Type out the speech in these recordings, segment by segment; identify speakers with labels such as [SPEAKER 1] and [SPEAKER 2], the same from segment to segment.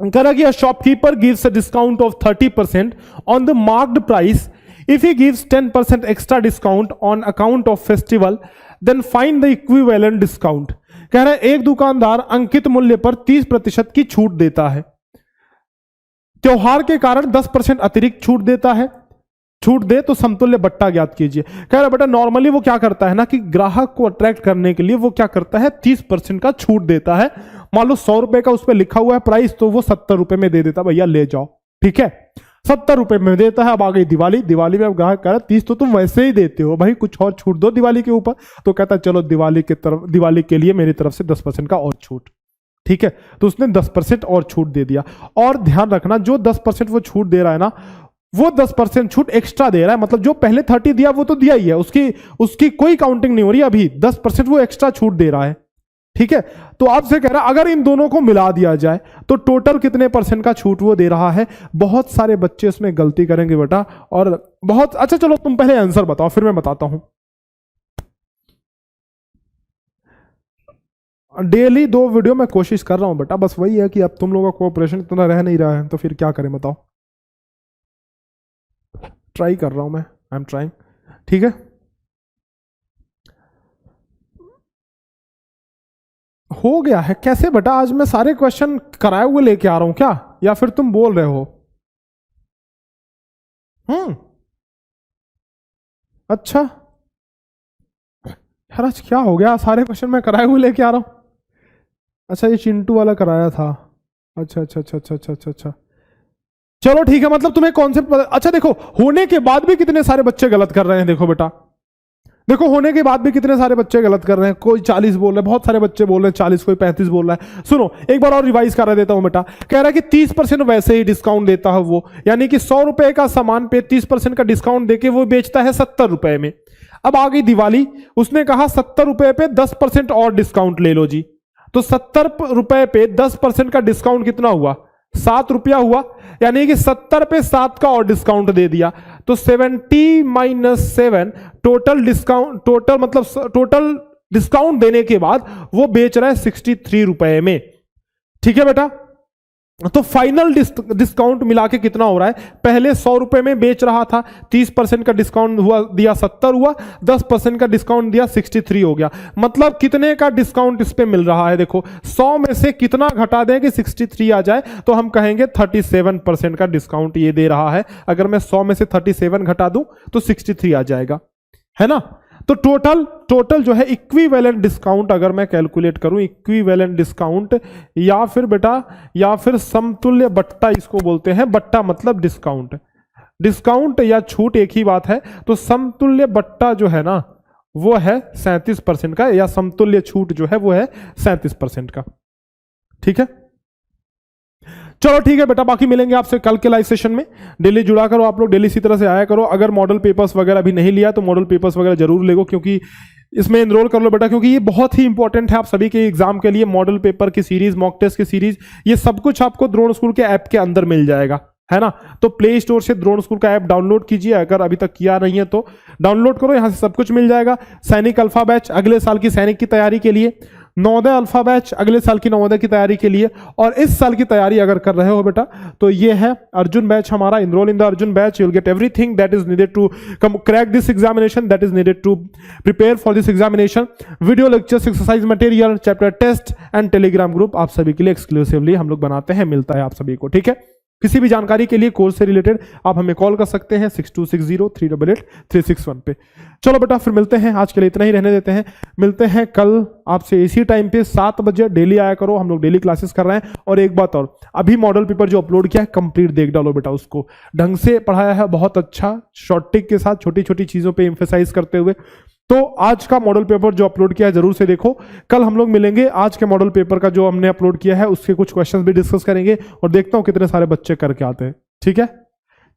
[SPEAKER 1] कह रहा कि shopkeeper gives a discount of 30% on the marked price, if he gives 10% extra discount on account of festival, then find the equivalent discount. कह रहा है एक दुकानदार अंकित मूल्य पर 30% की छूट देता है, त्योहार के कारण 10% अतिरिक्त छूट देता है, छूट दे तो समतुल्य बट्टा ज्ञात कीजिए। कह रहा बेटा नॉर्मली वो क्या करता है ना कि ग्राहक को अट्रैक्ट करने के लिए वो क्या करता है 30% का छूट देता है। मान लो 100 रुपए का उस पर लिखा हुआ है प्राइस, तो वो 70 रुपए में दे देता, भैया ले जाओ, ठीक है, 70 रुपए में देता है। अब आ गई दिवाली, दिवाली में अब ग्राहक कह रहा 30 तो तुम वैसे ही देते हो भाई, कुछ और छूट दो दिवाली के ऊपर। तो कहता है चलो दिवाली के लिए मेरी तरफ से 10% का और छूट, ठीक है। तो उसने 10% और छूट दे दिया। और ध्यान रखना जो 10% वो छूट दे रहा है ना, वो 10% छूट एक्स्ट्रा दे रहा है, मतलब जो पहले 30 दिया वो तो दिया ही है, उसकी कोई काउंटिंग नहीं हो रही, अभी 10% वो एक्स्ट्रा छूट दे रहा है, ठीक है। तो आपसे कह रहा अगर इन दोनों को मिला दिया जाए तो टोटल कितने % का छूट वो दे रहा है। बहुत सारे बच्चे इसमें गलती करेंगे बेटा, और बहुत अच्छा, चलो तुम पहले आंसर बताओ फिर मैं बताता हूं। डेली 2 वीडियो मैं कोशिश कर रहा हूं बेटा, बस वही है कि अब तुम लोगों का कोऑपरेशन इतना रह नहीं रहा है, तो फिर क्या करें बताओ। ट्राई कर रहा हूं मैं, आई एम ट्राइंग, ठीक है। हो गया है कैसे बेटा, आज मैं सारे क्वेश्चन कराए हुए लेके आ रहा हूं क्या, या फिर तुम बोल रहे हो? अच्छा यार आज क्या हो गया, सारे क्वेश्चन मैं कराए हुए लेके आ रहा हूं। अच्छा ये चिंटू वाला कराया था, अच्छा अच्छा अच्छा अच्छा अच्छा अच्छा अच्छा, चलो ठीक है, मतलब तुम्हें कॉन्सेप्ट अच्छा देखो होने के बाद भी कितने सारे बच्चे गलत कर रहे हैं, देखो बेटा, देखो होने के बाद भी कितने सारे बच्चे गलत कर रहे हैं। कोई 40 बोल रहे हैं, बहुत सारे बच्चे बोल रहे हैं 40, कोई 35 बोल रहा है। सुनो एक बार और रिवाइज करा देता हूं बेटा। कह रहा है कि 30% वैसे ही डिस्काउंट देता है वो, यानी कि 100 रुपए का सामान पे 30% का डिस्काउंट देके वो बेचता है 70 रुपए में। अब आ गई दिवाली, उसने कहा 70 रुपए पे 10% और डिस्काउंट ले लो जी, तो 70 रुपए पे 10% का डिस्काउंट कितना हुआ, 7 रुपया हुआ, यानी कि 70 पे 7 का और डिस्काउंट दे दिया, तो 70 - 7 टोटल डिस्काउंट, टोटल मतलब टोटल डिस्काउंट देने के बाद वो बेच रहा है 63 रुपए में, ठीक है बेटा। तो फाइनल डिस्काउंट मिला के कितना हो रहा है, पहले 100 रुपए में बेच रहा था, 30% का डिस्काउंट हुआ दिया 70 हुआ, 10% का डिस्काउंट दिया 63 हो गया। मतलब कितने का डिस्काउंट इस पे मिल रहा है, देखो 100 में से कितना घटा दें कि 63 आ जाए, तो हम कहेंगे 37% का डिस्काउंट ये दे रहा है। अगर मैं 100 में से 37 घटा दूं तो 63 आ जाएगा, है ना। तो टोटल जो है इक्विवेलेंट डिस्काउंट अगर मैं कैलकुलेट करूं, इक्विवेलेंट डिस्काउंट या फिर बेटा या फिर समतुल्य बट्टा, इसको बोलते हैं, बट्टा मतलब डिस्काउंट, डिस्काउंट या छूट एक ही बात है। तो समतुल्य बट्टा जो है ना वो है 37% का, या समतुल्य छूट जो है वो है 37% का, ठीक है। चलो ठीक है बेटा, बाकी मिलेंगे आपसे कल के लाइव सेशन में। डेली जुड़ा करो आप लोग, डेली इसी तरह से आया करो। अगर मॉडल पेपर्स वगैरह भी नहीं लिया तो मॉडल पेपर्स वगैरह जरूर ले लो, क्योंकि इसमें एनरोल कर लो बेटा, क्योंकि ये बहुत ही इंपॉर्टेंट है आप सभी के एग्जाम के लिए। मॉडल पेपर की सीरीज, मॉक टेस्ट की सीरीज, ये सब कुछ आपको द्रोण स्कूल के ऐप के अंदर मिल जाएगा, है ना। तो प्ले स्टोर से द्रोण स्कूल का ऐप डाउनलोड कीजिए, अगर अभी तक किया नहीं है तो डाउनलोड करो, यहां से सब कुछ मिल जाएगा। सैनिक अल्फा बैच अगले साल की सैनिक की तैयारी के लिए, नवोदय अल्फा बैच अगले साल की नवोदय की तैयारी के लिए, और इस साल की तैयारी अगर कर रहे हो बेटा तो ये है अर्जुन बैच हमारा। Enrol in the Arjun batch, you will get everything that is needed to crack this examination, that is needed to prepare for this examination. Video lectures, exercise material, chapter test and Telegram group आप सभी के लिए exclusively हम लोग बनाते हैं, मिलता है आप सभी को, ठीक है। किसी भी जानकारी के लिए कोर्स से रिलेटेड आप हमें कॉल कर सकते हैं 6260388361 पे। चलो बेटा फिर मिलते हैं, आज के लिए इतना ही रहने देते हैं, मिलते हैं कल आपसे इसी टाइम पे 7 बजे। डेली आया करो, हम लोग डेली क्लासेस कर रहे हैं। और एक बात और, अभी मॉडल पेपर जो अपलोड किया है कंप्लीट देख डालो बेटा, उसको ढंग से पढ़ाया है, बहुत अच्छा शॉर्ट टिक के साथ छोटी छोटी चीजों पे एम्फेसाइज करते हुए। तो आज का मॉडल पेपर जो अपलोड किया है जरूर से देखो। कल हम लोग मिलेंगे, आज के मॉडल पेपर का जो हमने अपलोड किया है उसके कुछ क्वेश्चंस भी डिस्कस करेंगे, और देखता हूं कितने सारे बच्चे करके आते हैं, ठीक है।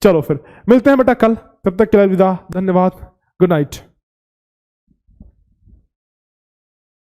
[SPEAKER 1] चलो फिर मिलते हैं बेटा कल, तब तक के लिए अलविदा, धन्यवाद, गुड नाइट।